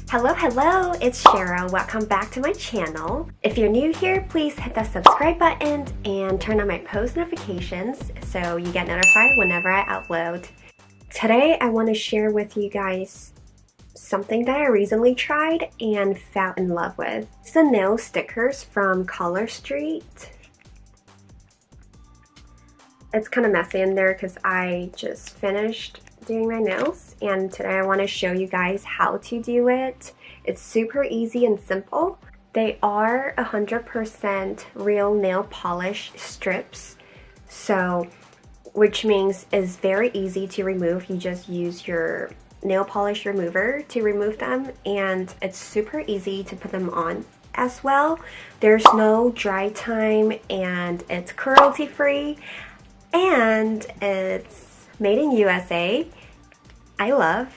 Hello, it's Cheryl. Welcome back to my channel. If you're new here, please hit the subscribe button and turn on my post notifications so you get notified whenever I upload. Today, I want to share with you guys something that I recently tried and fell in love with. It's the nail stickers from Color Street. It's kind of messy in there because I just finished doing my nails, and today I want to show you guys how to do it. It's super easy and simple. They are 100% real nail polish strips, so which means it's very easy to remove. You just use your nail polish remover to remove them, and it's super easy to put them on as well. There's no dry time, and it's cruelty free, and it's made in USA. I love.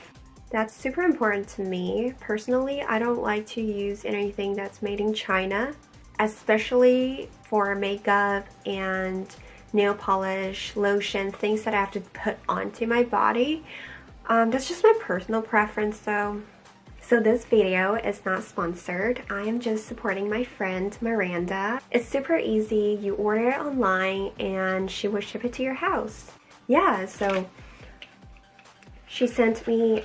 That's super important to me. Personally, I don't like to use anything that's made in China, especially for makeup and nail polish, lotion, things that I have to put onto my body. That's just my personal preference though. So this video is not sponsored. I am just supporting my friend Miranda. It's super easy. You order it online and she will ship it to your house. Yeah, so she sent me,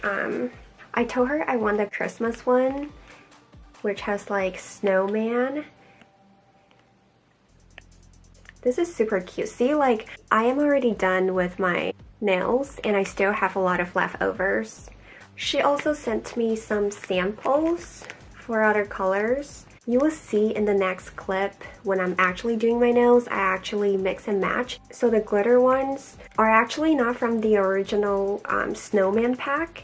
I told her I want the Christmas one, which has like snowman. This is super cute. See, like, I am already done with my nails and I still have a lot of leftovers. She also sent me some samples for other colors. You will see in the next clip when I'm actually doing my nails, I actually mix and match. So the glitter ones are actually not from the original snowman pack.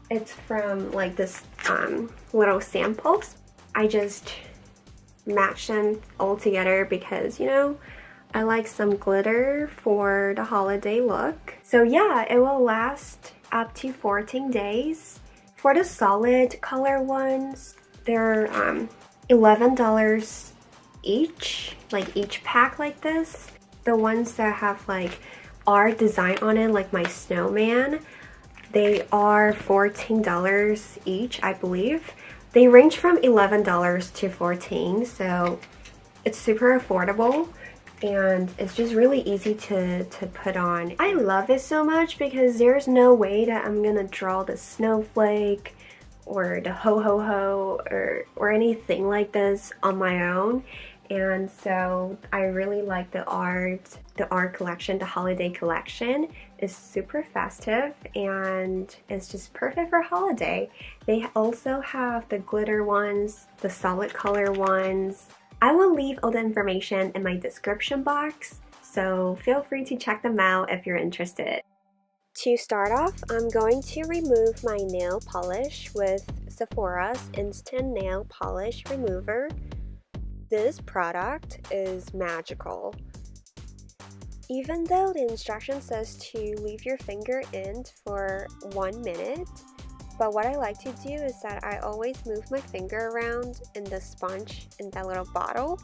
It's from like this little samples. I just match them all together because, you know, I like some glitter for the holiday look. So yeah, it will last up to 14 days. For the solid color ones, they're $11 each, like each pack like this. The ones that have like art design on it, like my snowman, they are $14 each, I believe. They range from $11 to $14, so it's super affordable and it's just really easy to put on. I love it so much because there's no way that I'm gonna draw the snowflake or the ho-ho-ho or anything like this on my own. And so I really like the art collection. The holiday collection is super festive and it's just perfect for holiday. They also have the glitter ones, the solid color ones. I will leave all the information in my description box, so feel free to check them out if you're interested. To start off, I'm going to remove my nail polish with Sephora's Instant Nail Polish Remover. This product is magical. Even though the instruction says to leave your finger in for 1 minute, but what I like to do is that I always move my finger around in the sponge in that little bottle.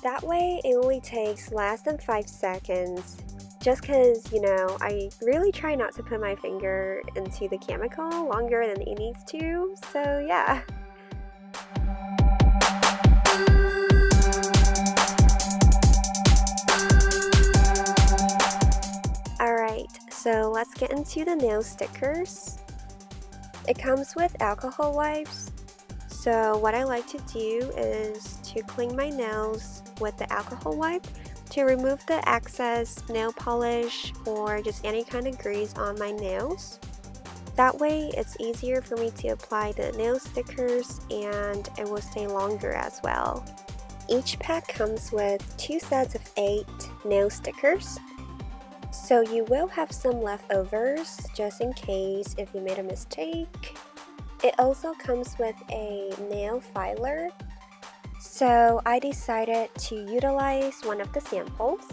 That way it only takes less than 5 seconds. Just because, you know, I really try not to put my finger into the chemical longer than it needs to, so yeah. Alright, so let's get into the nail stickers. It comes with alcohol wipes, so what I like to do is to clean my nails with the alcohol wipe to remove the excess nail polish or just any kind of grease on my nails. That way it's easier for me to apply the nail stickers and it will stay longer as well. Each pack comes with 2 sets of 8 nail stickers, so you will have some leftovers just in case if you made a mistake. It also comes with a nail filer. So I decided to utilize one of the samples,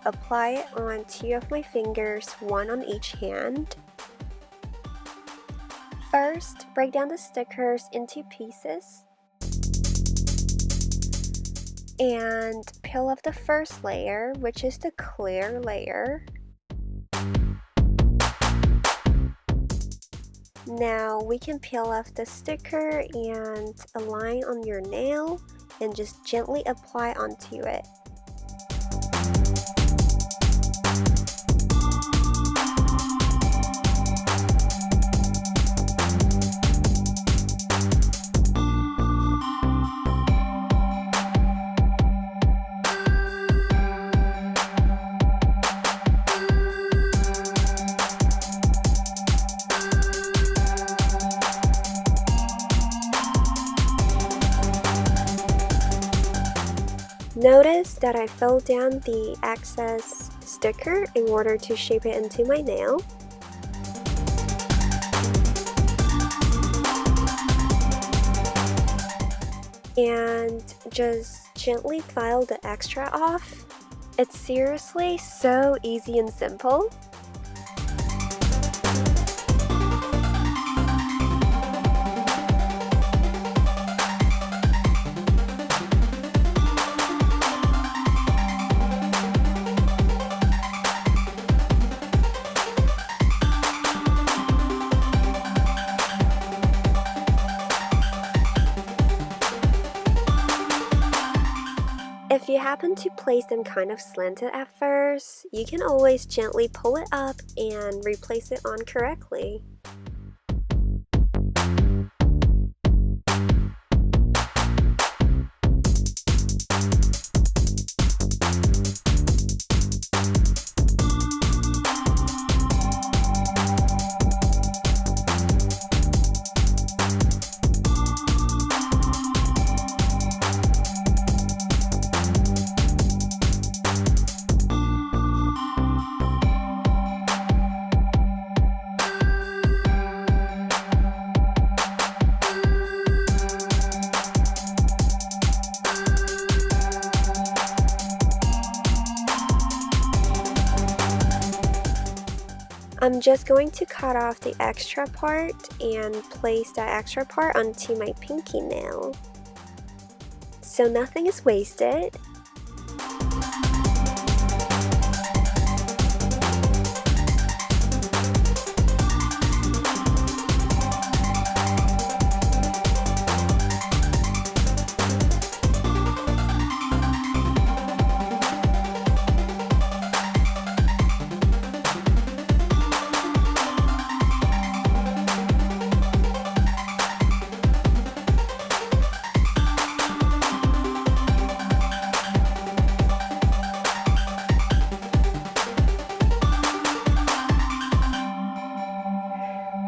apply it on 2 of my fingers, 1 on each hand. First, break down the stickers into pieces and peel off the first layer, which is the clear layer. Now we can peel off the sticker and align on your nail and just gently apply onto it. Notice that I filled down the excess sticker in order to shape it into my nail. And just gently file the extra off. It's seriously so easy and simple. If you happen to place them kind of slanted at first, you can always gently pull it up and replace it on correctly. I'm just going to cut off the extra part and place that extra part onto my pinky nail, so nothing is wasted.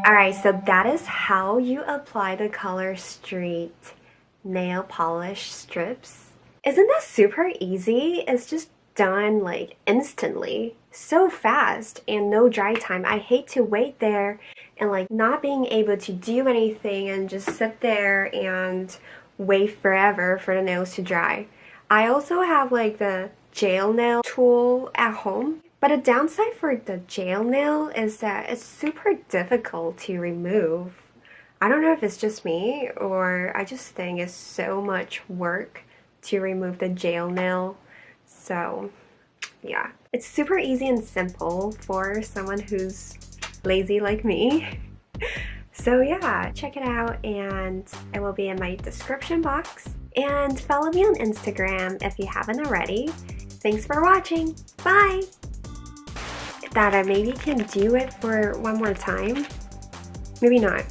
Alright, so that is how you apply the Color Street nail polish strips. Isn't that super easy? It's just done like instantly, so fast, and no dry time. I hate to wait there and like not being able to do anything and just sit there and wait forever for the nails to dry. I also have like the gel nail tool at home. But a downside for the gel nail is that it's super difficult to remove. I don't know if it's just me or I just think it's so much work to remove the gel nail. So yeah, it's super easy and simple for someone who's lazy like me. So yeah, check it out and it will be in my description box. And follow me on Instagram if you haven't already. Thanks for watching. Bye! That I maybe can do it for one more time. Maybe not.